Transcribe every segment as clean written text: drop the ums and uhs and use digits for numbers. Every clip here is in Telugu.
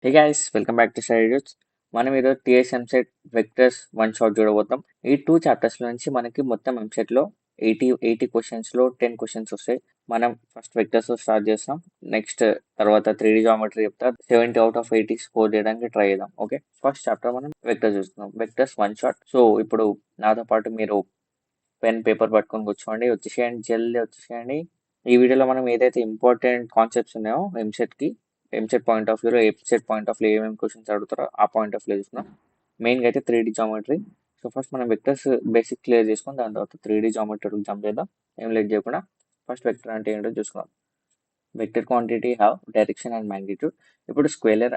Hey guys welcome back to Study Roots. మనం ఈరోజు TS EAMCET vectors one shot చూడబోతాం. ఈ 2 చాప్టర్స్ నుంచి మనకి మొత్తం ఎంసెట్లో 80 క్వశ్చన్స్లో 10 క్వశ్చన్స్ వస్తాయి. మనం ఫస్ట్ వెక్టర్స్ స్టార్ట్ చేస్తాం. నెక్స్ట్ తర్వాత 3D జామెట్రీ చెప్తా. 70 అవుట్ ఆఫ్ 80 స్కోర్ చేయడానికి ట్రై చేద్దాం. ఓకే, ఫస్ట్ చాప్టర్ మనం వెక్టర్స్ చూస్తున్నాం. Vectors one shot. సో ఇప్పుడు నాతో పాటు మీరు పెన్ పేపర్ పట్టుకొని కూర్చోండి, వచ్చేసేయండి, జల్దీ వచ్చేసేయండి. ఈ వీడియోలో మనం ఏదైతే ఇంపార్టెంట్ కాన్సెప్ట్స్ ఉన్నాయో ఎంసెట్ పాయింట్ ఆఫ్ వ్యూలో ఎంసెట్ పాయింట్ ఆఫ్ వ్యూ ఏమేమి క్వశ్చన్స్ అడుగుతారో ఆ పాయింట్ ఆఫ్ వ్యూ చూస్తున్నాం. మెయిన్గా అయితే 3D జామెట్రీ. సో ఫస్ట్ మనం వెక్టర్స్ బేసిక్ క్లియర్ చేసుకొని దాని తర్వాత 3D జామెట్రీకి జంప్ చేద్దాం. ఏం లేట్ చేయకుండా ఫస్ట్ వెక్టర్ అంటే ఏంటో చూసుకుందాం. Vector quantity have direction and magnitude. ఇప్పుడు స్కేలర్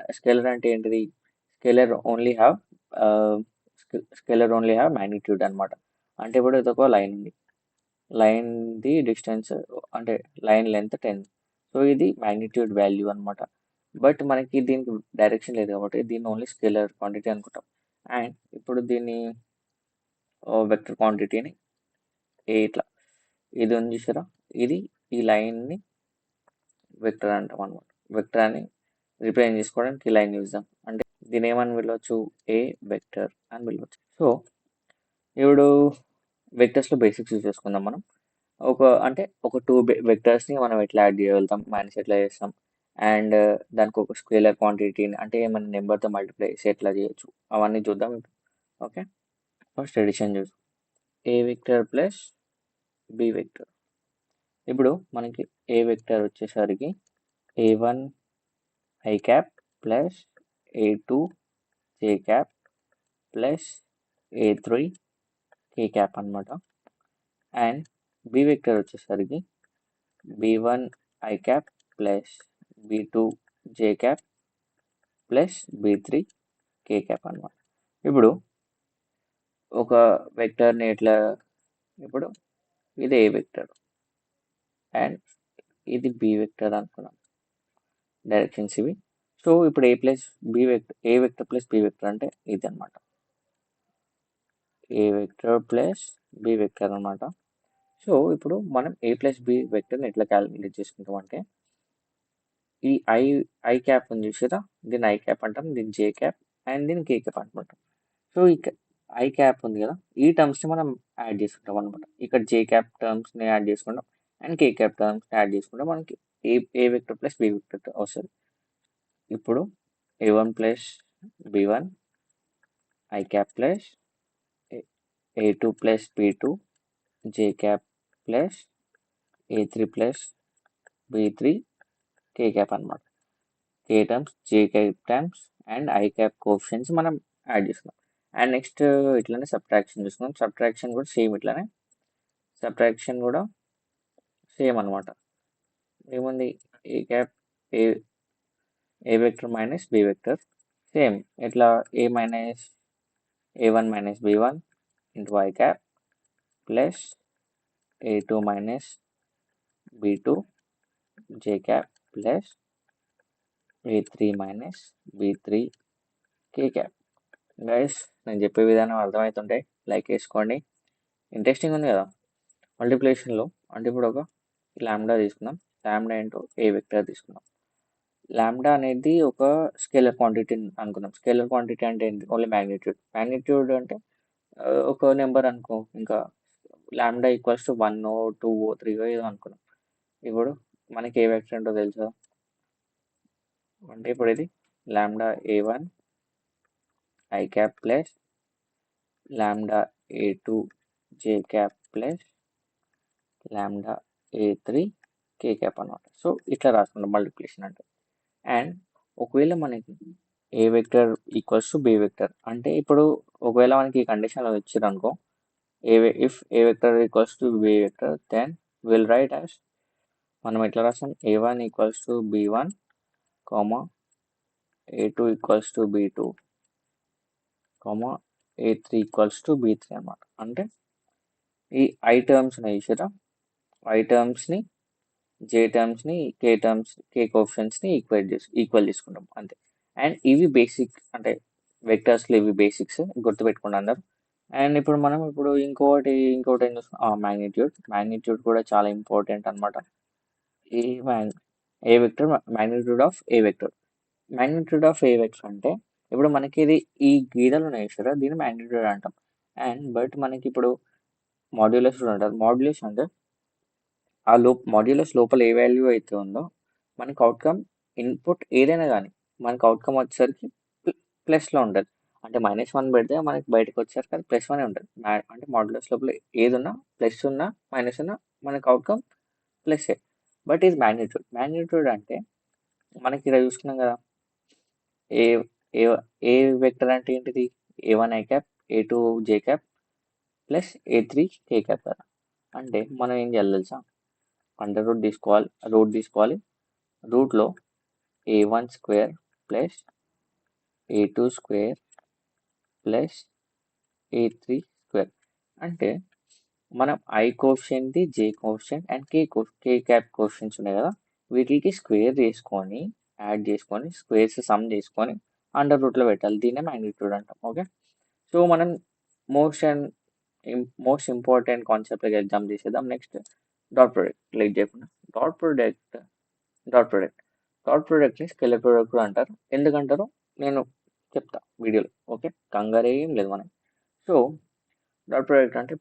అంటే ఏంటిది? స్కేలర్ ఓన్లీ హ్యావ్ మ్యాగ్నిట్యూడ్ అనమాట. అంటే ఇప్పుడు ఇది ఒక లైన్ ఉంది, లైన్ ది డిస్టెన్స్ అంటే లైన్ లెంత్ 10. సో ఇది మ్యాగ్నిట్యూడ్ వాల్యూ అనమాట. బట్ మనకి దీనికి డైరెక్షన్ లేదు కాబట్టి దీన్ని ఓన్లీ స్కేలర్ క్వాంటిటీ అనుకుంటాం. అండ్ ఇప్పుడు దీన్ని వెక్టర్ క్వాంటిటీని ఇట్లా ఇది ఉంది చూసారా, ఇది ఈ లైన్ని వెక్టర్ అంటాం అనమాట. వెక్టర్ అని రిప్రజెంట్ చేసుకోవడానికి ఈ లైన్ యూజ్. అంటే దీని ఏమని పిలవచ్చు? ఏ వెక్టర్ అని పిలవచ్చు. సో ఇప్పుడు వెక్టర్స్లో బేసిక్స్ యూజ్ చేసుకుందాం మనం. ఒక టూ వెక్టర్స్ని మనం ఎట్లా యాడ్ చేయగలుగుతాం, మైనస్ ఎట్లా చేస్తాం, అండ్ దానికి ఒక స్కేలర్ క్వాంటిటీని అంటే ఏమైనా నెంబర్తో మల్టిప్లై చేసి ఎట్లా చేయొచ్చు అవన్నీ చూద్దాం. ఓకే, ఫస్ట్ ఎడిషన్ చూద్దాం. ఏ వెక్టర్ ప్లస్ బి వెక్టర్. ఇప్పుడు మనకి ఏ వెక్టర్ వచ్చేసరికి A1 i cap plus A2 j cap plus A3 k cap అనమాట. అండ్ బి వెక్టర్ వచ్చేసరికి B1 I cap plus B2 J cap plus B3 K cap అనమాట. ఇప్పుడు ఒక వెక్టర్ని ఎట్లా, ఇప్పుడు ఇది ఏ వెక్టర్ అండ్ ఇది బి వెక్టర్ అనుకున్నాం, డైరెక్షన్స్ ఇవి. సో ఇప్పుడు A vector plus B vector అంటే ఇది అనమాట, A vector plus B vector అనమాట. సో ఇప్పుడు మనం ఏ ప్లస్ బి వెక్టర్ని ఎట్లా క్యాలిక్యులేట్ చేసుకుంటాం అంటే ఈ ఐ క్యాప్ ఉంది చూసారా, దీన్ని ఐ క్యాప్ అంటాం, దీన్ని జే క్యాప్ అండ్ దీన్ని కే క్యాప్ అంటాం. సో ఇక ఐ క్యాప్ ఉంది కదా, ఈ టర్మ్స్ని మనం యాడ్ చేసుకుంటాం అనమాట. ఇక్కడ జే క్యాప్ టర్మ్స్ని యాడ్ చేసుకుంటాం అండ్ కే క్యాప్ టర్మ్స్ని యాడ్ చేసుకుంటాం. మనకి A vector plus B vector వస్తుంది. ఇప్పుడు A1 plus B1 I cap plus A2 plus B2 J cap plus A3 plus B3 K cap అనమాట. K terms, J cap terms and I cap coefficients మనం యాడ్ చేసుకున్నాం. అండ్ నెక్స్ట్ ఇట్లానే సబ్ట్రాక్షన్ చూసుకున్నాం. సబ్ట్రాక్షన్ కూడా సేమ్ అనమాట. ఏముంది? A cap A vector minus B vector, same ఎట్లా A1 minus B1 into I cap plus A2 minus B2 J cap plus A3 minus B3 K cap. Guys, నేను చెప్పే విధానం అర్థమవుతుంటే లైక్ వేసుకోండి. ఇంట్రెస్టింగ్ ఉంది కదా మల్టిప్లికేషన్లో. అంటే ఇప్పుడు ఒక లాంబ్డా తీసుకుందాం. లాంబ్డా ఇంటూ ఏ వెక్టర్ తీసుకుందాం. లాంబ్డా అనేది ఒక స్కేలర్ క్వాంటిటీ అనుకుందాం. స్కేలర్ క్వాంటిటీ అంటే ఏంటి? ఓన్లీ మ్యాగ్నిట్యూడ్ అంటే ఒక నెంబర్ అనుకో. ఇంకా లాంబ్డా ఈక్వల్స్ టు 1 2 3 ఏదో అనుకున్నాం. ఇప్పుడు మనకి ఏ వెక్టర్ ఏంటో తెలుసా? అంటే ఇప్పుడు ఇది lambda A1 i cap plus lambda A2 j cap plus lambda A3 k cap అనమాట. సో ఇట్లా రాసుకుంటాం మల్టిప్లికేషన్ అంటే. అండ్ ఒకవేళ మనకి A vector equals to B vector అంటే ఇప్పుడు ఒకవేళ మనకి ఈ కండిషన్లో ఇచ్చారు అనుకో, if A vector equals to B vector then will write as, మనం ఎట్లా రాస్తాం? A1 equals to B1 comma A2 equals to B2 comma A3 equals to B3 అనమాట. అంటే ఈ ఐ టర్మ్స్ ఉన్నాయి చూసారా, ఐ టర్మ్స్ని, జే టర్మ్స్ని, కే కోఎఫిషియన్స్ని ఈక్వల్ చేసుకుంటాం అంతే. అండ్ ఇవి బేసిక్ అంటే వెక్టర్స్లో ఇవి బేసిక్స్ గుర్తుపెట్టుకోండి అందరు. అండ్ ఇప్పుడు మనం ఇంకోటి ఏం చూస్తాం? మ్యాగ్నిట్యూడ్ కూడా చాలా ఇంపార్టెంట్ అనమాట. A vector magnitude of A vector. Magnitude of A vector అంటే ఇప్పుడు మనకి ఇది ఈ గీతలు ఉన్నాయి చూసారా, దీన్ని మాగ్నిట్యూడ్ అంటాం. అండ్ బట్ మనకి ఇప్పుడు మాడ్యులస్ కూడా అంటారు. మాడ్యులస్ అంటే ఆ మాడ్యులస్ లోపల ఏ వాల్యూ అయితే ఉందో మనకి అవుట్కమ్ ఇన్పుట్ ఏదైనా కానీ మనకి అవుట్కమ్ వచ్చేసరికి ప్లస్లో ఉంటుంది. అంటే -1 పెడితే మనకి బయటకు వచ్చేసరికి అది +1 ఉంటుంది. అంటే మాడ్యులస్ లోపల ఏది ఉన్నా ప్లస్ ఉన్నా మైనస్ ఉన్నా మనకి అవుట్కమ్ ప్లస్ఏ. బట్ ఇది మ్యాగ్నిట్యూడ్. మ్యాగ్నిట్యూడ్ అంటే మనకి ఇక్కడ చూసుకున్నాం కదా, ఏ ఏ ఏ వెక్టర్ అంటే ఏంటిది, A1 i cap, A2 j cap plus A3 k cap కదా. అంటే మనం ఏం చేయాలి తెలుసా, అండర్ రూట్ తీసుకోవాలి. రూట్లో A1 square plus A2 square plus A3 square. అంటే మనం i coefficient, j coefficient and k cap coefficients ఉన్నాయి కదా, వీటికి స్క్వేర్ చేసుకొని యాడ్ చేసుకొని స్క్వేర్స్ సమ్ చేసుకొని అండర్ రూట్లో పెట్టాలి. దీన్నే మ్యాగ్నిట్యూడ్ అంటాం. ఓకే, సో మనం మోస్ట్ ఇంపార్టెంట్ కాన్సెప్ట్ ఎగ్జామ్ చేసేద్దాం. Next dot product. లేట్ చేయకుండా dot product dot product dot ప్రొడక్ట్ని స్కేలర్ ప్రొడక్ట్ కూడా అంటారు. ఎందుకంటారో నేను చెప్తా వీడియోలో. ఓకే, కంగారు ఏం లేదు మనకి. సో డాట్ ప్రొడక్ట్ అంటే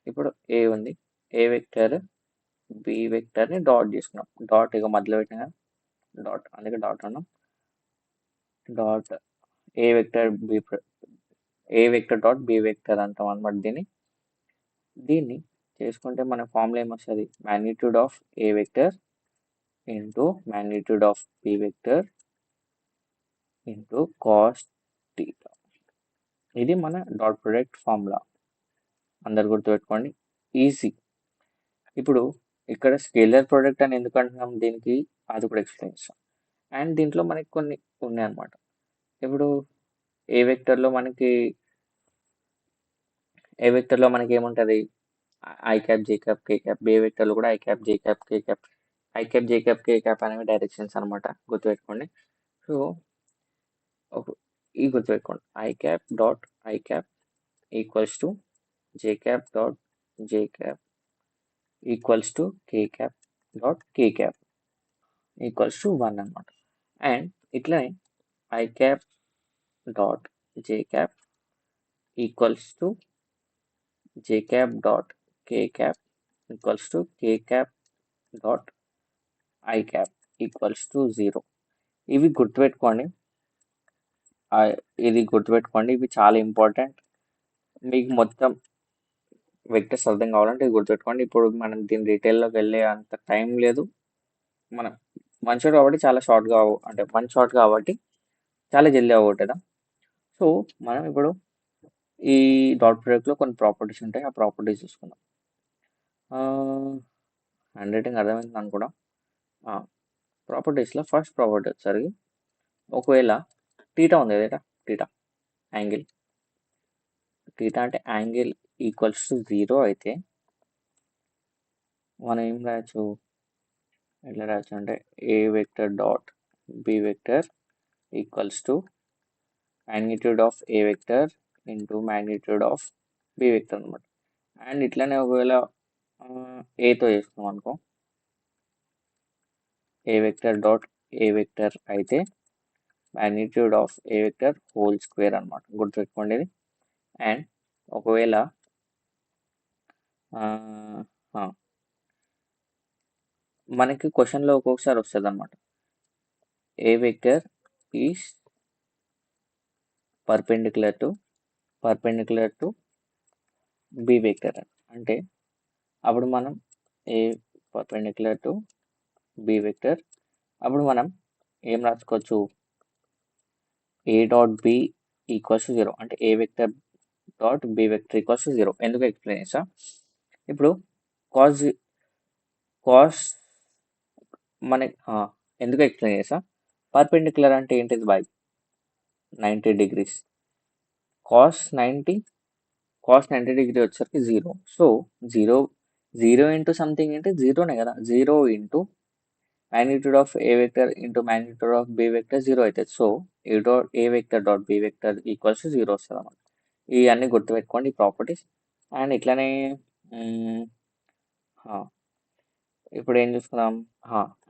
ఇప్పుడు ఏ ఉంది, ఏ వెక్టర్ బి వెక్టర్ని డాట్ చేసుకున్నాం. డాట్ ఇక మధ్యలో పెట్టిన డాట్, అందుకే డాట్ అన్నాం. Dot A vector dot B vector అంటాం అనమాట. దీన్ని చేసుకుంటే మన ఫార్ములా ఏమొస్తుంది, magnitude of A vector into magnitude of B vector into cos theta. ఇది మన డాట్ ప్రొడక్ట్ ఫార్ములా. అందరు గుర్తుపెట్టుకోండి, ఈజీ. ఇప్పుడు ఇక్కడ స్కేలర్ ప్రొడక్ట్ అని ఎందుకు అంటున్నాం, దీనికి అది కూడా ఎక్స్ప్లెయిన్ చేస్తాం. అండ్ దీంట్లో మనకి కొన్ని ఉన్నాయన్నమాట. ఇప్పుడు ఏ వెక్టర్లో మనకి ఏముంటుంది, i cap, j cap, k cap. B వెక్టర్లో కూడా i cap, j cap, k cap. I cap, j cap, k cap అనేవి డైరెక్షన్స్ అనమాట, గుర్తుపెట్టుకోండి. సో ఈ గుర్తుపెట్టుకోండి, i cap dot i cap equals to j cap dot j cap equals to k cap dot k cap equals to 1 అనమాట. అండ్ ఇట్లనే i cap dot j cap equals to j cap dot k cap equals to k cap dot i cap equals to 0. ఇవి గుర్తుపెట్టుకోండి. ఇవి చాలా ఇంపార్టెంట్. మీకు మొత్తం వెక్టర్స్ అర్థం కావాలంటే ఇది గుర్తుపెట్టుకోండి. ఇప్పుడు మనం దీని డీటెయిల్లోకి వెళ్ళే అంత టైం లేదు. మనం వన్ షాట్ కాబట్టి చాలా షార్ట్గా, అంటే వన్ షాట్ కాబట్టి చాలా జల్దీ అవ్వగొట్టేద్దాం. సో మనం ఇప్పుడు ఈ డాట్ ప్రొడక్ట్లో కొన్ని ప్రాపర్టీస్ ఉంటాయి, ఆ ప్రాపర్టీస్ చూసుకుందాం. హ్యాండ్ రైటింగ్ అర్థమైంది అనుకోవడం. ప్రాపర్టీస్లో ఫస్ట్ ప్రాపర్టీ వచ్చేసరికి, ఒకవేళ టీటా ఉంది కదా, టీటా యాంగిల్, టీటా అంటే యాంగిల్ ఈక్వల్స్ టు 0 అయితే మనం ఏం రాయొచ్చు, ఎట్లా రాయొచ్చు అంటే A vector dot B vector equals to magnitude of A vector into magnitude of B vector అనమాట. అండ్ ఇట్లానే ఒకవేళ ఏతో చేసుకున్నాం అనుకో, A vector dot A vector అయితే magnitude of A vector whole square అనమాట, గుర్తుపెట్టుకోండి ఇది. అండ్ ఒకవేళ మనకి క్వశ్చన్లో ఒక్కొక్కసారి వస్తుంది అనమాట, A vector is perpendicular to B vector అంటే అప్పుడు మనం A perpendicular to B vector, అప్పుడు మనం ఏం రాసుకోవచ్చు, A dot B equals to 0 అంటే A vector dot B vector equals to 0. ఎందుకు ఎక్స్ప్లెయిన్ చేస్తా. ఇప్పుడు కాస్ మనకి ఎందుకు ఎక్స్ప్లెయిన్ చేస్తా, పర్పెండిక్యులర్ అంటే ఏంటిది బై 90 degrees, కాస్ 90 డిగ్రీ వచ్చేసరికి 0. సో 0 ఇంటూ సంథింగ్ అంటే 0నే కదా, 0 into magnitude of a vector into magnitude of b vector 0 అవుతుంది. So A vector dot B vector equals 0 వస్తుంది అన్నమాట. ఇవన్నీ గుర్తుపెట్టుకోండి ప్రాపర్టీస్. అండ్ ఇట్లానే ఇప్పుడు ఏం చూసుకుందాం,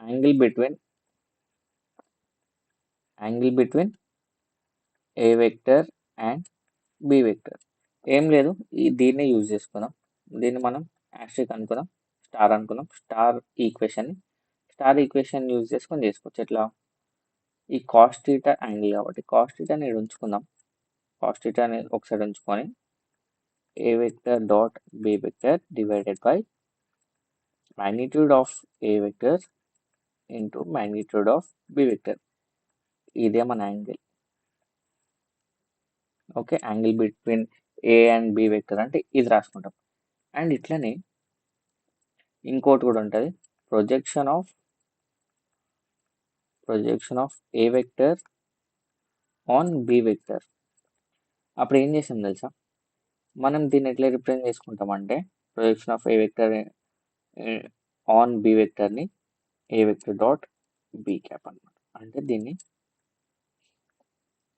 angle between angle between A vector and B vector. ఏం లేదు, దీన్నే యూజ్ చేసుకుందాం. దీన్ని మనం యాస్ట్రిక్ అనుకుందాం, స్టార్ అనుకుందాం. స్టార్ ఈక్వేషన్ యూజ్ చేసుకొని చేసుకోవచ్చు. ఎట్లా? ఈ కాస్ థీటా యాంగిల్ కాబట్టి కాస్ థీటాని ఇక్కడ ఉంచుకుందాం. కాస్ థీటాని ఒకసారి ఉంచుకొని A vector dot B vector divided by magnitude of A vector into magnitude of B vector. ఇదే మన యాంగిల్. Okay, angle between A and B vector అంటే ఇది రాసుకుంటాం. అండ్ ఇట్లనే ఇంకోటి కూడా ఉంటుంది, projection of A vector on B vector. అప్పుడు ఏం చేసాం తెలుసా? మనం దీన్ని ఎట్లా రిప్రజెంట్ చేసుకుంటామంటే projection of A vector on B వెక్టర్ని A vector dot B cap అన్నమాట. అంటే దీన్ని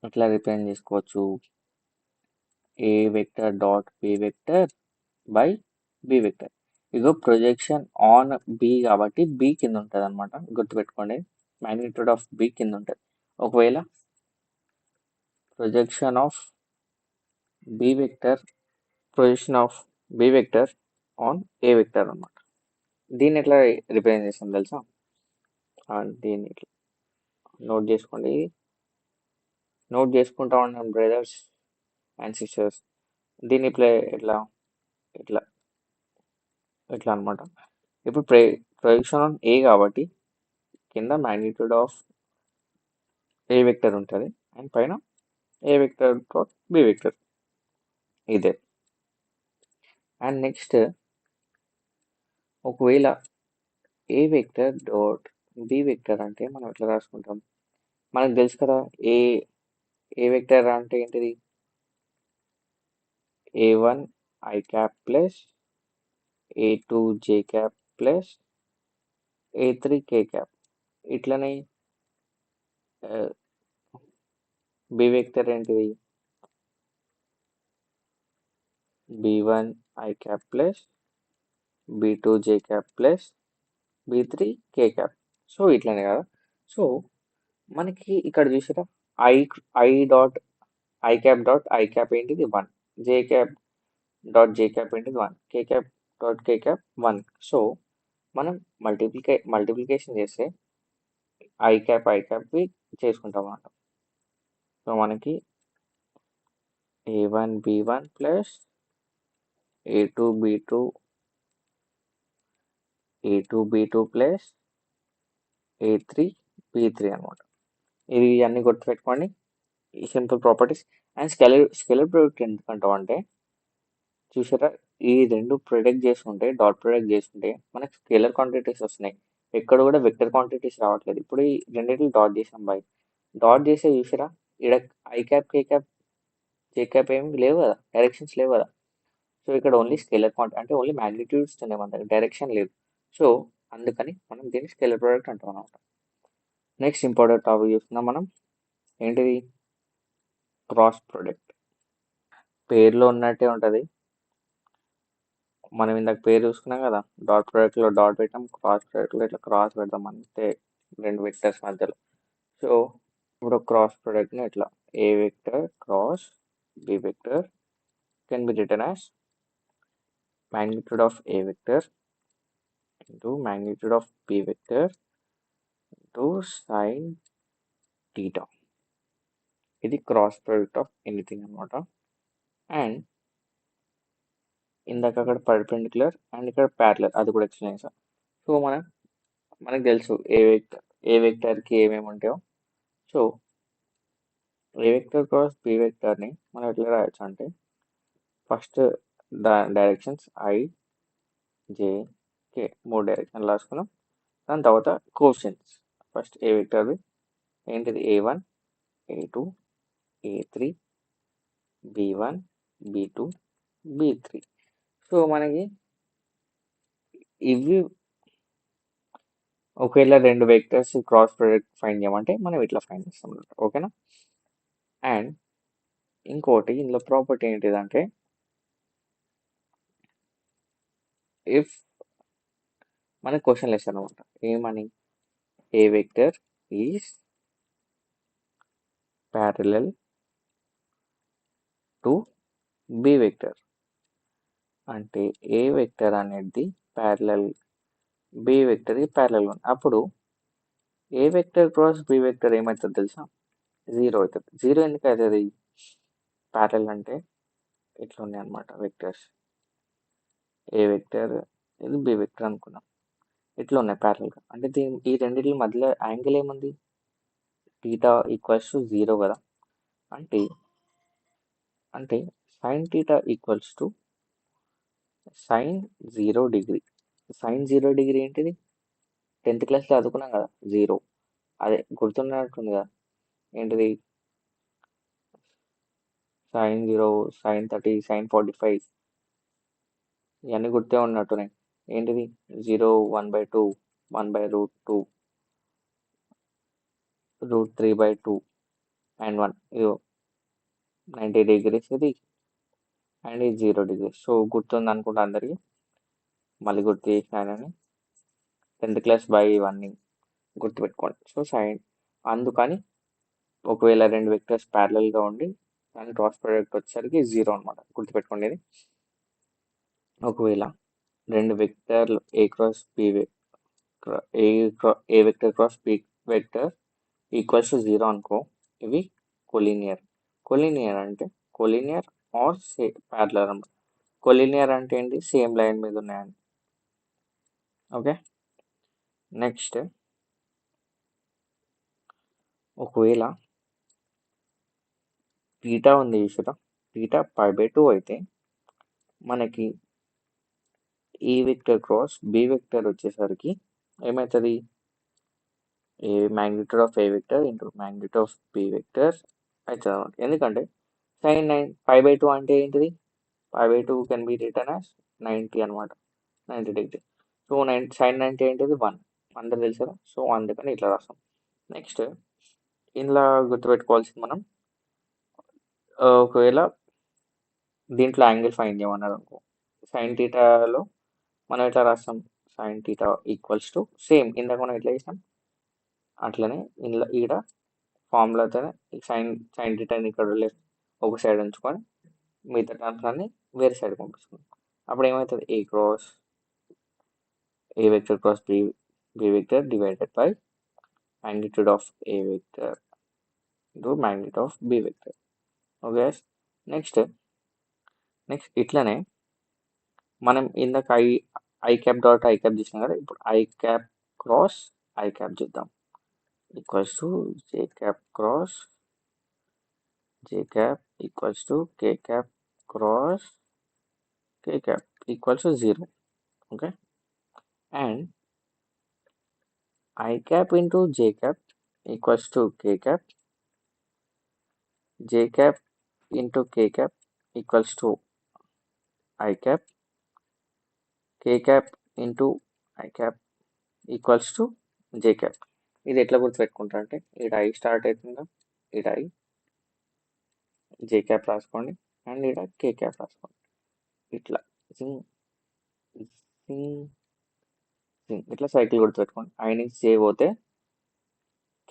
ఎట్లా రిప్రజెంట్ చేసుకోవచ్చు? A vector dot B vector by B vector. ఇగో ప్రొజెక్షన్ ఆన్ బి కాబట్టి బి కింద ఉంటుంది అనమాట, గుర్తుపెట్టుకోండి. మ్యాగ్నిట్యూడ్ ఆఫ్ బి కింద ఉంటుంది. ఒకవేళ projection of B vector on A vector అనమాట. దీన్ని ఎట్లా రిప్రజెంట్ చేస్తాం తెలుసా? దీన్ని ఇట్లా నోట్ చేసుకోండి, నోట్ చేసుకుంటా ఉన్నాం బ్రదర్స్ అండ్ సిస్టర్స్. దీన్ని ఇట్లా ఇట్లా ఇట్లా అనమాట. ఇప్పుడు ప్రొజెక్షన్ ఆన్ ఏ కాబట్టి కింద మ్యాగ్నిట్యూడ్ ఆఫ్ ఏ వెక్టర్ ఉంటుంది అండ్ పైన ఏ వెక్టర్ డాట్ బి వెక్టర్, ఇదే. అండ్ నెక్స్ట్ ఒకవేళ ఏ వెక్టర్ డాట్ బి వెక్టర్ అంటే మనం ఎట్లా రాసుకుంటాం? మనకు తెలుసు కదా, ఏ వెక్టర్ అంటే ఏంటిది? A1 I cap plus A2 J cap plus A3 K cap. ఇట్లనే బి వెక్టర్ ఏంటిది? B1 I cap plus B2 J cap plus B3 K cap. So ఇట్లనే కదా. సో మనకి ఇక్కడ చూసారా, ఐ డాట్ ఐ క్యాప్ ఏంటిది? 1. జే క్యాప్ డాట్ జే క్యాప్ ఏంటిది? 1. కే cap dot k cap 1. So మనం మల్టిప్లికేషన్ చేస్తే ఐ క్యాప్ చేసుకుంటాం అన్నమాట. సో మనకి A1 B1 plus A2 B2 plus A3 B3 అనమాట. ఇది అన్ని గుర్తుపెట్టుకోండి, ఈ simple properties. And scalar product ఎందుకంటాం అంటే, చూసారా, ఈ రెండు డాట్ ప్రొడక్ట్ చేసుకుంటే మనకి స్కేలర్ క్వాంటిటీస్ వస్తున్నాయి. ఎక్కడ కూడా వెక్టర్ క్వాంటిటీస్ రావట్లేదు. ఇప్పుడు ఈ రెండింటిని డాట్ చేసాం బై. డాట్ చేసే చూసారా, ఇక్కడ I cap k cap j cap ఏమి లేవు కదా, డైరెక్షన్స్ లేవు కదా. సో ఇక్కడ ఓన్లీ స్కేలర్ క్వాంటిటీ అంటే ఓన్లీ మ్యాగ్నిట్యూడ్స్ ఉన్నాయి మన దగ్గర, డైరెక్షన్ లేదు. సో అందుకని మనం దీన్ని స్కేలర్ ప్రోడక్ట్ అంటాం అనమాట. నెక్స్ట్ ఇంపార్టెంట్ టాపిక్ చూస్తున్నాం మనం, ఏంటిది? Cross product. పేరులో ఉన్నట్టే ఉంటుంది. మనం ఇందాక పేరు చూసుకున్నాం కదా, డాట్ ప్రొడక్ట్లో డాట్ పెట్టాం, క్రాస్ ప్రొడక్ట్లో ఇట్లా క్రాస్ పెడతాం అంతే, రెండు వెక్టర్స్ మధ్యలో. సో ఇప్పుడు క్రాస్ ప్రొడక్ట్ని ఇట్లా A vector cross B vector can be written as magnitude of A vector into magnitude of B vector into sin theta. ఇది క్రాస్ ప్రొడక్ట్ ఆఫ్ ఎనీథింగ్ అనమాట. అండ్ ఇందాక అక్కడ పర్పెండిక్యులర్ అండ్ ఇక్కడ ప్యారలల్, అది కూడా ఎక్స్ప్లెయిన్ చేస్తాం. సో మనకు తెలుసు ఏ వెక్టర్కి ఏమేమి ఉంటాయో. So A vector cross B వెక్టర్ని మనం ఎట్లా రాయొచ్చు అంటే, ఫస్ట్ డైరెక్షన్స్ ఐ జే కే, 3 డైరెక్షన్లు రాసుకున్నాం. దాని తర్వాత కోషన్స్, ఫస్ట్ ఏ వెక్టర్ ఏంటిది? A1 A2 A3 B1 B2 B3. So మనకి ఇవి ఒకవేళ రెండు వెక్టర్స్ క్రాస్ ప్రొడక్ట్ ఫైండ్ చేయమంటే మనం ఇట్లా ఫైండ్ చేస్తాం అన్నమాట. ఓకేనా? అండ్ ఇంకోటి ఇందులో ప్రాపర్టీ ఏంటిదంటే, ఇఫ్ మనకి క్వశ్చన్ వేస్తారు అనమాట, ఏమని? A vector is parallel to B vector. అంటే ఏ వెక్టర్ అనేది ప్యారలల్ బి వెక్టర్కి ప్యారలల్ ఉంది. అప్పుడు A vector cross B vector ఏమవుతుంది తెలుసా? 0 అవుతుంది. 0 ఎందుకు అవుతుంది? ప్యారలల్ అంటే ఇట్లా ఉన్నాయి అనమాట వెక్టర్స్. ఏ వెక్టర్ ఇది బి వెక్టర్ అనుకున్నాం. ఇట్లా ఉన్నాయి ప్యారలల్గా. అంటే ఈ రెండింటి మధ్యలో యాంగిల్ ఏముంది? థీటా ఈక్వల్స్ టు 0 కదా. అంటే అంటే sine theta equals to sine 0 degree. Sine 0 degree ఏంటిది? 10th క్లాస్లో చదువుకున్నాం కదా, 0. అదే గుర్తున్నట్టుంది కదా, ఏంటిది? సైన్ 0, సైన్ 30, సైన్ 45 ఇవన్నీ గుర్తే ఉన్నట్టున్నాయి. ఏంటిది? 0, 1/2, 1/√2, √3/2 అండ్ 1. ఇదో 90 degrees ఇది అండ్ ఇది 0 degrees. సో గుర్తుంది అనుకుంటా అందరికి. మళ్ళీ గుర్తు చేసినానని 10th క్లాస్ బై ఇవన్నీ గుర్తుపెట్టుకోండి. సో సైన్ అందుకని ఒకవేళ రెండు వెక్టర్స్ ప్యారలల్గా ఉండి దాని క్రాస్ ప్రోడక్ట్ వచ్చేసరికి 0 అనమాట. గుర్తుపెట్టుకోండి ఇది. ఒకవేళ రెండు వెక్టర్లు A cross B A vector cross B vector equals to 0 అనుకో, ఇవి కొలీనియర్. కొలీనియర్ అంటే కొలీనియర్ ఆర్ ప్యారలల్ అనమాట. కొలీనియర్ అంటే ఏంటి? సేమ్ లైన్ మీద ఉన్నాయని. ఓకే, నెక్స్ట్ ఒకవేళ థీటా ఉంది చూసారా, థీటా π/2 అయితే మనకి A vector cross B vector వచ్చేసరికి ఏమవుతుంది? A magnitude of A vector into magnitude of B vector అవుతుంది అనమాట. ఎందుకంటే సైన్ 9 π/2 అంటే ఏంటిది? π/2 కెన్ బి రిటర్న్ యాజ్ 90 అనమాట, 90 డిగ్రీ. సో సైన్ 90 ఏంటిది? 1. అందరు తెలుసు కదా. సో అందుకని ఇట్లా రాస్తాం. నెక్స్ట్ ఇందులో గుర్తుపెట్టుకోవాల్సింది మనం ఒకవేళ దీంట్లో యాంగిల్ ఫైండ్ చేయమన్నారు అనుకో, సైన్ థీటాలో మనం ఎట్లా రాస్తాం? Sign theta equals to same ఇందాక మనం ఎట్లా చేసాం అట్లనే ఇందులో ఈడ ఫార్ములాతోనే సైన్ థీటాని ఇక్కడ ఒక సైడ్ ఉంచుకొని మిగతా టర్మ్స్ అన్ని వేరే సైడ్ పంపిస్తున్నాం. అప్పుడు ఏమవుతుంది? A vector cross B vector divided by magnitude of A vector into magnitude of B vector. Okay, next ఇట్లనే మనం ఇందాక i cap dot i cap చేసినాం కదా, ఇప్పుడు i cap cross i cap చేద్దాం. Equals to j cap cross j cap equals to k cap cross k cap equals to 0. Okay, and I cap into j cap equals to k cap, j cap into k cap equals to I cap, k cap into I cap equals to j cap. ఇది ఎట్లా గుర్తుపెట్టుకుంటారు అంటే ఇక్కడ ఐ స్టార్ట్ అవుతుందా, ఇక్కడ ఐ j cap రాసుకోండి అండ్ ఇక్కడ k cap రాసుకోండి. ఇట్లా జింగ్ జింగ్ జింగ్ ఇట్లా సైకిల్ గుర్తుపెట్టుకోండి. ఐ నుంచి j పోతే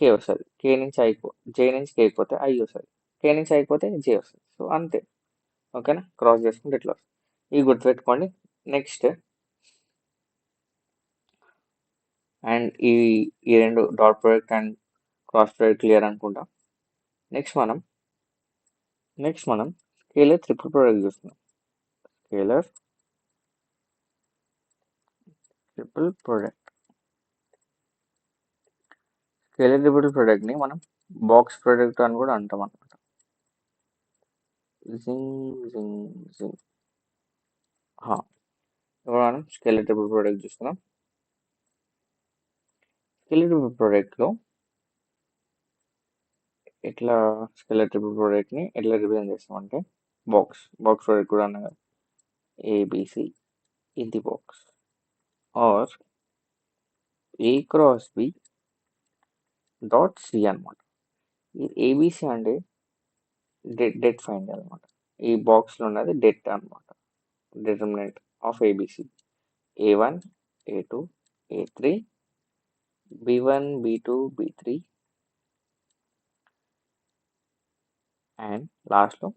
k వస్తుంది, k నుంచి I j నుంచి k పోతే I వస్తుంది, k నుంచి I పోతే j వస్తుంది. సో అంతే. ఓకేనా, క్రాస్ చేసుకుంటే ఇట్లా వస్తుంది. ఇవి గుర్తుపెట్టుకోండి. నెక్స్ట్ అండ్ ఈ రెండు dot product and cross product clear అనుకుంటాం. నెక్స్ట్ మనం స్కేలర్ ట్రిపుల్ ప్రోడక్ట్ చూస్తున్నాం. స్కేలర్ ట్రిపుల్ ప్రోడక్ట్ ని మనం బాక్స్ ప్రోడక్ట్ అని కూడా అంటాం అనమాట. జింగ్ జింగ్ జింగ్. ఇప్పుడు మనం స్కేలర్ ట్రిపుల్ ప్రోడక్ట్ చూస్తున్నాం. స్కేలర్ ట్రిపుల్ ప్రోడక్ట్ లో ఎట్లా స్కేలర్ ట్రిపుల్ ప్రోడక్ట్ ని ఎట్లా రిప్రజెంట్ చేస్తామంటే బాక్స్ ప్రోడక్ట్ కూడా అన్నా కదా, ABC in the box or A cross B dot C అనమాట. ఈ ఏబిసి అంటే డెట్ ఫైండ్ అనమాట. ఈ బాక్స్లో ఉన్నది డెట్ అనమాట, determinant of ABC. A1, A2, A3, B1, B2, B3, and లాస్ట్లో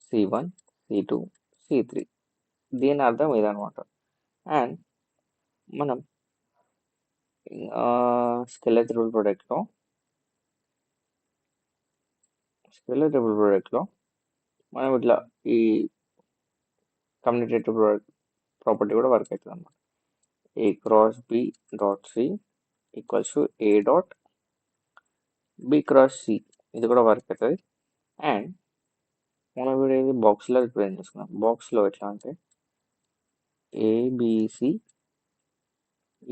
C1, C2, C3. దీని అర్థం ఇదనమాట. అండ్ మనం స్కెలర్ ట్రిపుల్ ప్రొడక్ట్లో మనం ఇట్లా ఈ కమ్యూనిటేటివ్ ప్రాపర్టీ కూడా వర్క్ అవుతుంది అనమాట. A cross B dot C equals to A dot B cross C. ఇది కూడా వర్క్ అవుతుంది. అండ్ మనం ఇప్పుడు ఇది బాక్స్లో రిప్రజెంట్ చేసుకున్నాం. బాక్స్లో ఎట్లా అంటే ABC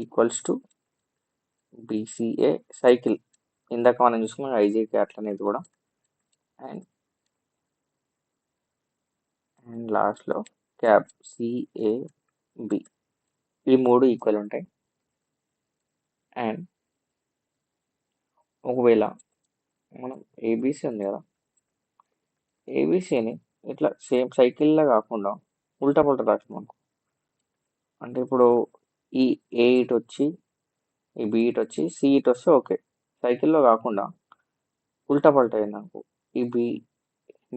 equals to BCA cycle. ఇందాక మనం చూసుకున్నాం IJK అట్లనే ఇది కూడా. అండ్ లాస్ట్లో క్యాప్ CAB. ఇవి మూడు ఈక్వల్ ఉంటాయి. అండ్ ఒకవేళ మనం ABC ఉంది కదా, ఏబిసిని ఇట్లా సేమ్ సైకిల్లా కాకుండా ఉల్టా పుల్టా రాసినాం అనుకో. అంటే ఇప్పుడు ఈ A ఇటు వచ్చి ఈ B ఇటు వచ్చి C ఇటు వస్తే ఓకే. సైకిల్లో కాకుండా ఉల్టా పల్టా అయింది అనుకో. ఈ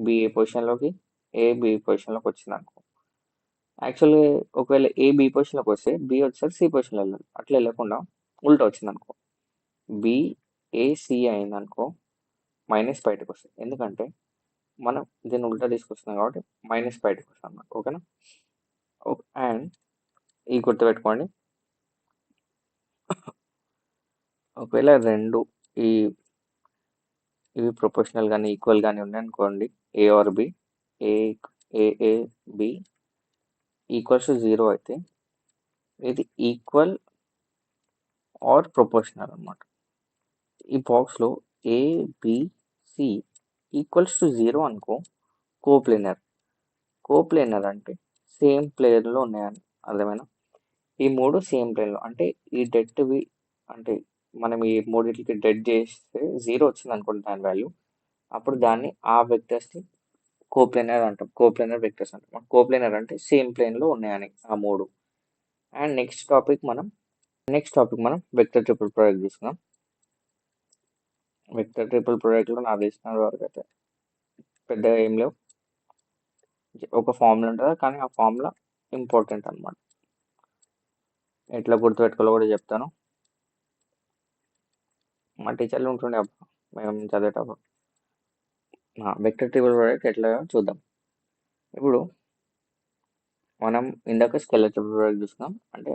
B ఏ పొజిషన్లోకి A B పొజిషన్లోకి వచ్చింది అనుకో. యాక్చువల్గా ఒకవేళ A B పొజిషన్లోకి వస్తే B వచ్చేసరికి C పొజిషన్లో వెళ్ళాలి. అట్లా వెళ్ళకుండా ఉల్టా వచ్చింది అనుకో. B A C అయింది అనుకో, మైనస్ బయటకు వస్తుంది. ఎందుకంటే మనం దీన్ని ఉల్టా తీసుకొస్తున్నాం కాబట్టి మైనస్ బయటకు వస్తాం అన్నమాట. ఓకేనా. అండ్ ఈ గుర్తుపెట్టుకోండి, ఒకవేళ రెండు ఈ ఇవి ప్రొపోర్షనల్ కానీ ఈక్వల్ కానీ ఉన్నాయనుకోండి, A or B, A B equals to 0 అయితే ఇది ఈక్వల్ ఆర్ ప్రొపోర్షనల్ అనమాట. ఈ బాక్స్లో ABC ఈక్వల్స్ టు 0 అనుకో, కోప్లేనర్. కోప్లేనర్ అంటే సేమ్ ప్లేన్లో ఉన్నాయని అర్థమైనా. ఈ మూడు సేమ్ ప్లేన్లో అంటే ఈ డెట్వి అంటే మనం ఈ మూడింటికి డెడ్ చేస్తే 0 వచ్చింది అనుకోండి దాని వాల్యూ, అప్పుడు దాన్ని ఆ వెక్టర్స్ని కోప్లేనర్ అంటాం. కోప్లేనర్ వెక్టర్స్ అంటాం. కోప్లేనర్ అంటే సేమ్ ప్లేన్లో ఉన్నాయని ఆ మూడు. అండ్ నెక్స్ట్ టాపిక్ మనం వెక్టర్ ట్రిపుల్ ప్రోడక్ట్ తీసుకున్నాం. వెక్టర్ ట్రిపుల్ ప్రోడక్ట్లో నాకు తెలిసిన వరకు అయితే పెద్దగా ఏం లేవు. ఒక ఫార్ములా ఉంటుంది, కానీ ఆ ఫార్ములా ఇంపార్టెంట్ అనమాట. ఎట్లా గుర్తుపెట్టుకోవాలో కూడా చెప్తాను. మా టీచర్లు ఉంటుండే అప్పుడు మేము చదివేటప్పుడు. వెక్టర్ ట్రిపుల్ ప్రోడక్ట్ ఎట్లా చూద్దాం. ఇప్పుడు మనం ఇందాక స్కెలర్ ట్రిపుల్ ప్రోడక్ట్ చూసినాం. అంటే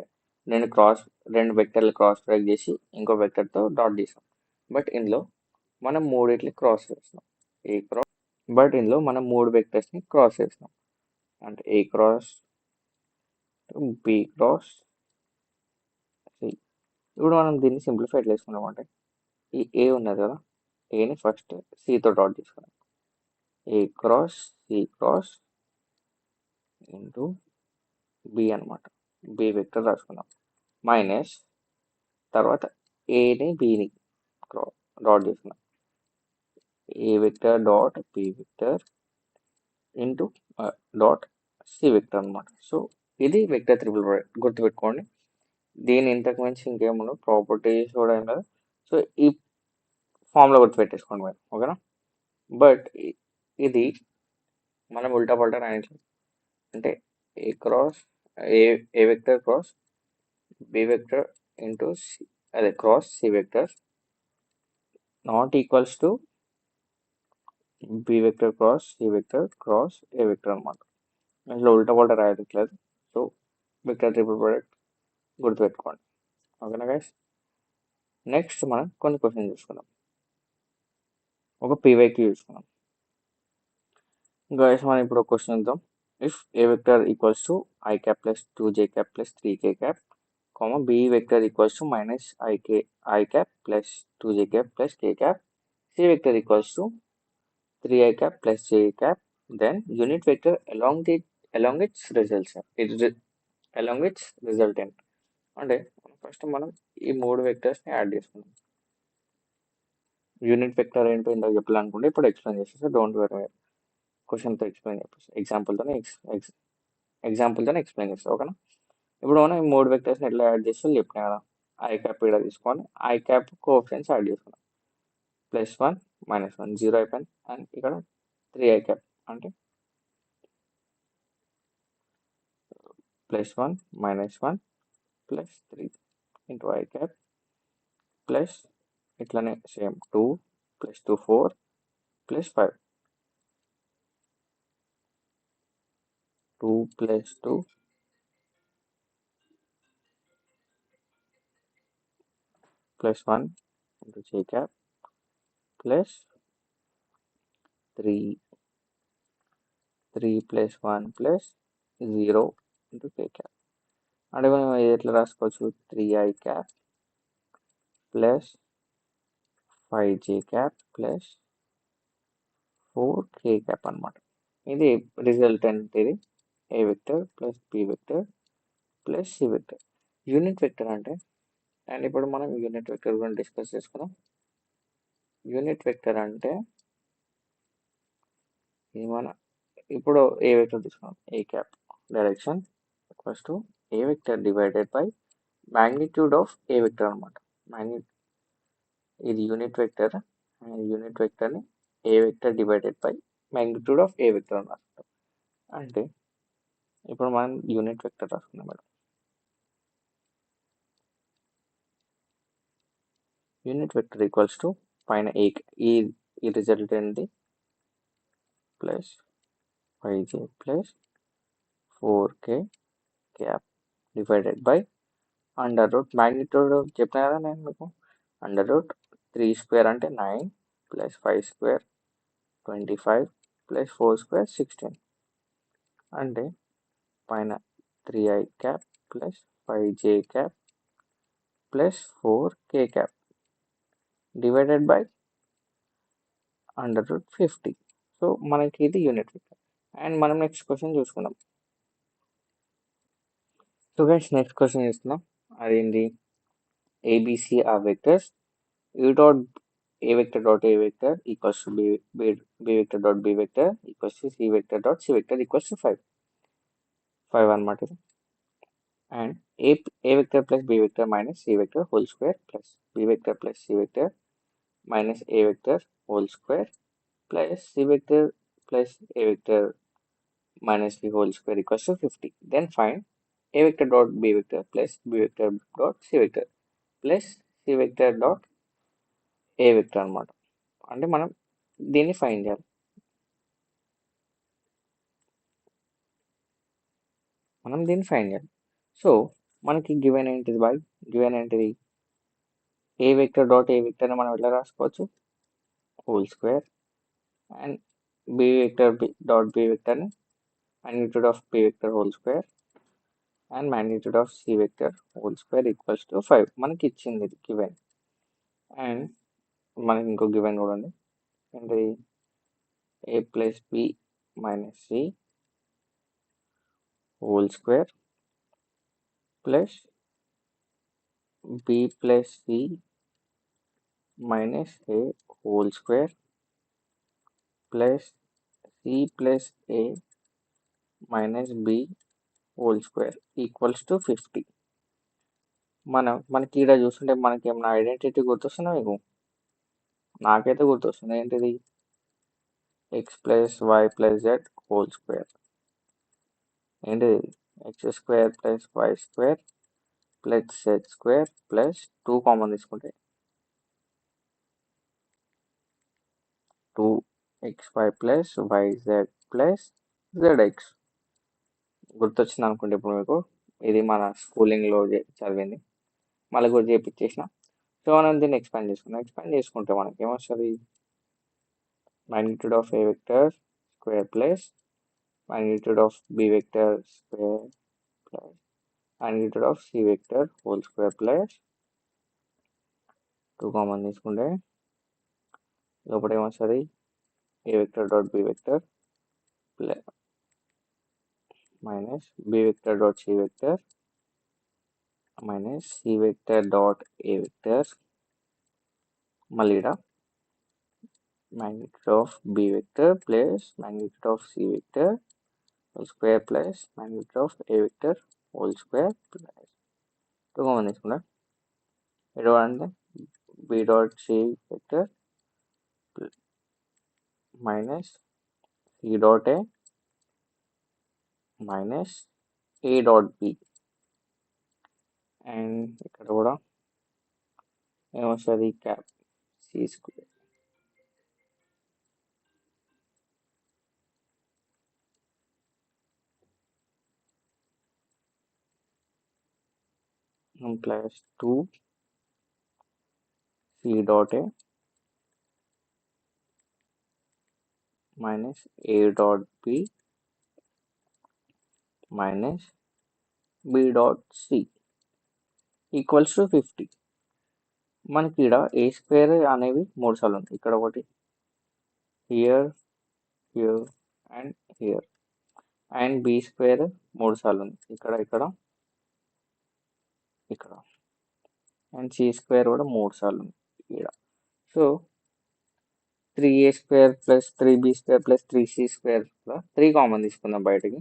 రెండు వెక్టర్లు క్రాస్ ప్రోడక్ట్ చేసి ఇంకో వెక్టర్తో డాట్ చేసాం. బట్ ఇందులో మనం మూడిట్లు క్రాస్ చేస్తున్నాం. ఇందులో మనం మూడు వెక్టర్స్ని క్రాస్ చేస్తున్నాం. అంటే A cross B cross C. ఇప్పుడు మనం దీన్ని సింప్లిఫై ఎట్లా చేసుకున్నాం అంటే ఈ A ఉన్నది కదా, ఏని ఫస్ట్ Cతో డాట్ తీసుకున్నాం. A cross C cross into B అనమాట. B వెక్టర్ రాసుకున్నాం. మైనస్ తర్వాత ఏని బిని డాట్ చేసుకున్నాం. A vector dot B vector into dot C vector అనమాట. సో ఇది వెక్టర్ ట్రిపుల్ ప్రోడక్ట్. గుర్తుపెట్టుకోండి. దీని ఇంతకు మించి ఇంకేముండవు, ప్రాపర్టీస్ కూడా ఏం లేదు. సో ఈ ఫామ్లో గుర్తుపెట్టేసుకోండి మీరు. ఓకేనా. బట్ ఇది మనం ఉల్టా పల్టా రాయట్లేదు. అంటే A cross A vector cross B vector into C, అదే cross C vector not equals to B vector cross C vector cross A vector అనమాట. ఇంట్లో ఉల్టా పల్టా రాయట్లేదు. సో వెక్టర్ ట్రిపుల్ ప్రోడక్ట్ గుర్తుపెట్టుకోండి. ఓకేనా గైస్. నెక్స్ట్ మనం కొన్ని క్వశ్చన్ చూసుకుందాం. ఒక పీవైక్యూ చూసుకుందాం గైస్. మనం ఇప్పుడు ఒక క్వశ్చన్ ఇద్దాం. If A vector equals to i cap plus 2j cap plus 3k cap, B vector equals to minus i cap plus 2j cap plus k cap, C vector equals to 3i cap plus j cap, then unit vector along its resultant. అంటే ఫస్ట్ మనం ఈ మూడు వెక్టర్స్ని యాడ్ చేసుకున్నాం. యూనిట్ వెక్టర్ ఏంటో ఇందాక చెప్పాలనుకుంటే ఇప్పుడు ఎక్స్ప్లెయిన్ చేసేసి డోంట్ వరీ, క్వశ్చన్తో ఎక్స్ప్లెయిన్ చెప్పేసి ఎగ్జాంపుల్తోనే ఎక్స్ప్లెయిన్ చేస్తాం. ఓకేనా. ఇప్పుడు మనం ఈ మూడు వెక్టర్స్ని ఎట్లా యాడ్ చేస్తే చెప్పినా కదా. ఐ క్యాప్ ఇక్కడ తీసుకొని ఐ క్యాప్ కోఎఫిషియెంట్స్ యాడ్ చేసుకున్నాం. +1 -1 0 అయిపోయింది. అండ్ ఇక్కడ 3i cap అంటే +1 -1 +3 into I cap ప్లస్ ఇట్లానే same 2 + 2 4 +5 2 + 2 +1 into j cap plus 3 + 1 + 0 into k cap అంటే మనం ఎట్లా రాసుకోవచ్చు 3i cap plus 5j cap plus 4k cap అనమాట. ఇది రిజల్టెంట్ ఇది a vector plus b vector plus c vector. Unit vector అంటే అండ్ ఇప్పుడు మనం యూనిట్ వెక్టర్ గురించి డిస్కస్ చేసుకుందాం. యూనిట్ వెక్టర్ అంటే ఇది మన ఇప్పుడు ఏ వెక్టర్ తీసుకున్నాం A cap direction equals to A vector divided by magnitude of A vector అనమాట. ఇది యూనిట్ వెక్టర్ యూనిట్ వెక్టర్ని A vector divided by magnitude of A vector అనమాట. అంటే ఇప్పుడు మనం యూనిట్ వెక్టర్ రాసుకున్నాం madam. Unit vector equals to పైన ఈ resultant plus 5j plus 4k cap divided by under route magnitude చెప్పినా కదా నేను మీకు అండర్ రూట్ 3² అంటే 9 ప్లస్ 5² 25 ప్లస్ 4² 16 అంటే పైన 3i cap plus 5j cap plus 4k cap divided by under root 50. So మనకి ఇది యూనిట్ వెక్టర్. అండ్ మనం నెక్స్ట్ క్వశ్చన్ చూసుకుందాం. సో గైస్ నెక్స్ట్ క్వశ్చన్ చూస్తున్నాం. అదేంటి ABC are vectors u dot a vector dot a vector equals to b vector dot b vector equals to c vector dot c vector equals to 5 అనమాట. And a vector plus b vector minus c vector whole square plus b vector plus c vector minus a vector whole square plus c vector plus a vector minus b whole square equals to 50. Then find a vector dot b vector plus b vector dot c vector plus c vector dot a vector అనమాట. అంటే మనం దీన్ని ఫైండ్ చేయాలి. సో మనకి గివెన్ ఏంటిది బాయ్ గివెన్ ఏంటిది ఏ వెక్టర్ డాట్ ఏ వెక్టర్ని మనం ఎట్లా రాసుకోవచ్చు whole square and B vector dot B వెక్టర్ని magnitude of b vector whole square and magnitude of c vector whole square equals to 5 మనకి ఇచ్చింది ఇది గివెన్. అండ్ మనకి ఇంకో గివెన్ కూడా ఉంది ఏంటి a plus b minus c whole square plus b plus c minus a whole square plus c plus a minus b whole square equals to 50. మనకి ఇక్కడ చూస్తుంటే మనకి ఏమైనా ఐడెంటిటీ గుర్తొస్తుందా మీకు? నాకైతే గుర్తొస్తుంది ఏంటిది x plus y plus z whole square ఏంటిది x² plus y² plus z² plus 2 common తీసుకుంటే 2xy plus yz plus zx గుర్తొచ్చింది అనుకుంటే ఇప్పుడు మీకు ఇది మన స్కూలింగ్లో చదివింది మళ్ళీ గుర్తు చేపించేసిన. సో మనం దీన్ని ఎక్స్పాండ్ చేసుకుంటే మనకి ఏమొస్తుంది magnitude of a vector square plus magnitude of b vector square plus magnitude of c vector whole square plus 2 common తీసుకుంటే లోపల ఏమొస్తుంది a vector dot b vector plus minus b vector dot c vector minus c vector dot a vector మళ్ళీ magnitude of b vector plus magnitude of c vector whole square plus magnitude of a vector whole square plus 2 common తీసుకుంటా ఎటు అంటే b dot c vector minus C dot A minus A dot B. And ఇక్కడ కూడా ఏమొస్తుంది cap C square plus 2 C dot A minus A dot B minus B dot C equals to 50. మనకి ఇక్కడ ఏ స్క్వేర్ అనేవి 3 సార్లు ఉంది. ఇక్కడ ఒకటి here here and here. And B square 3 సార్లు ఉంది. ఇక్కడ ఇక్కడ ఇక్కడ. అండ్ సి స్క్వేర్ కూడా 3 సార్లు ఉంది ఇక్కడ. So 3a square plus 3b square plus 3c square 3 common తీసుకుందాం బయటకి.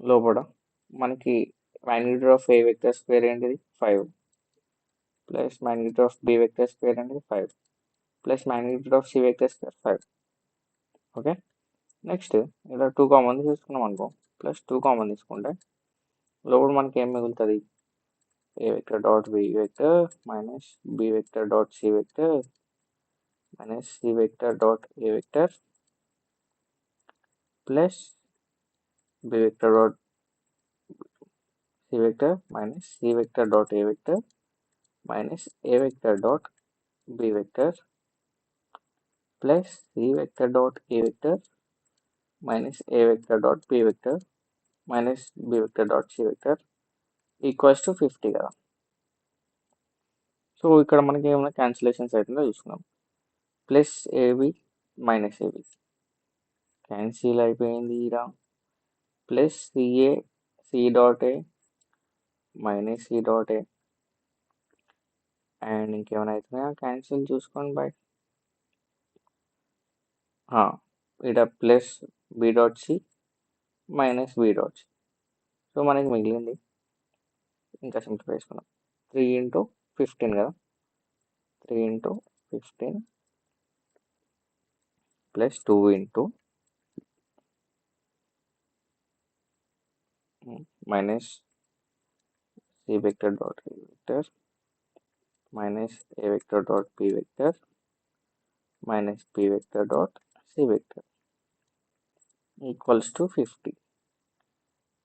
లోపల మనకి magnitude of a vector square ఏంటిది 5 plus magnitude of b vector square ఏంటిది 5 plus magnitude of c vector square 5. Okay, next ఇలా 2 కామన్ తీసుకున్నాం అనుకో, ప్లస్ 2 కామన్ తీసుకుంటే లోపల మనకి ఏం మిగులుతుంది a vector dot b vector minus b vector dot c vector minus c vector dot a vector plus b vector dot c vector minus c vector dot a vector minus a vector dot b vector plus c vector dot a vector minus a vector dot b vector minus b vector dot c vector equals to 50 కదా. సో ఇక్కడ మనకి ఏమైనా క్యాన్సిలేషన్స్ అవుతుందో చూసుకున్నాం. Plus AB minus AB cancel అయిపోయింది ఇలా. Plus CA C dot A minus C dot A and ఇంకేమైనా అవుతున్నాయా క్యాన్సిల్ చూసుకోండి బై. ఇక్కడ plus B dot C minus B dot C. So మనకి మిగిలింది ఇంకా సింప్లిఫై చేసుకున్నాం 3 into 15 కదా. 3 into 15 plus 2 into minus C vector dot A vector minus A vector dot B vector minus B vector dot C vector equals to 50.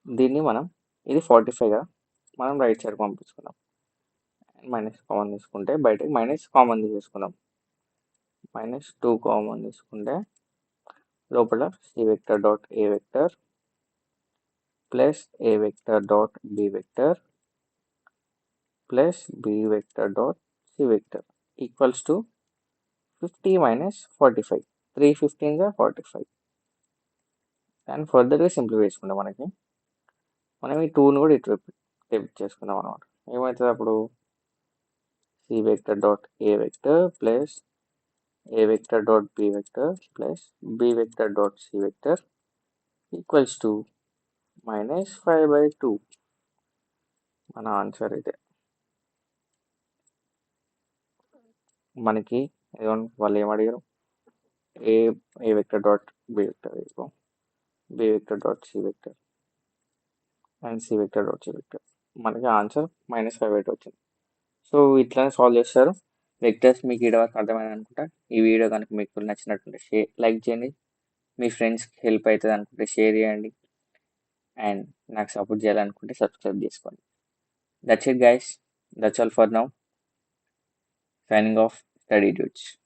దీన్ని మనం ఇది 45 కదా, మనం రైట్ సైడ్ పంపించుకున్నాం. మైనస్ కామన్ తీసుకుంటే బయటకి మైనస్ కామన్ తీసేసుకున్నాం. మైనస్ 2 కామన్ తీసుకుంటే లోపల C vector dot A vector plus A vector dot B vector plus B vector dot C vector equals to 50 minus 45. 3 15 45. And ఫర్దర్గా సింప్లిఫై చేసుకుంటాం. మనం ఈ 2ని కూడా ఇటు చేసుకుందాం అనమాట. ఏమవుతుంది అప్పుడు C vector dot A vector plus A vector dot B vector plus B vector dot C vector equals to minus 5/2. మన ఆన్సర్ ఇదే. మనకి వాళ్ళు ఏమడిగారు A vector dot B vector B vector dot C vector and C vector dot C vector. మనకి ఆన్సర్ -5/2 వచ్చింది. సో ఇట్లానే సాల్వ్ చేస్తారు. వెక్టర్స్ మీకు ఈ వరకు అర్థమైంది అనుకుంటా. ఈ వీడియో కనుక మీకు నచ్చినట్టుంటే లైక్ చేయండి. మీ ఫ్రెండ్స్కి హెల్ప్ అవుతుంది అనుకుంటే షేర్ చేయండి. అండ్ నాకు సపోర్ట్ చేయాలనుకుంటే సబ్స్క్రైబ్ చేసుకోండి. That's it guys. That's all for now. Signing off. Study dudes.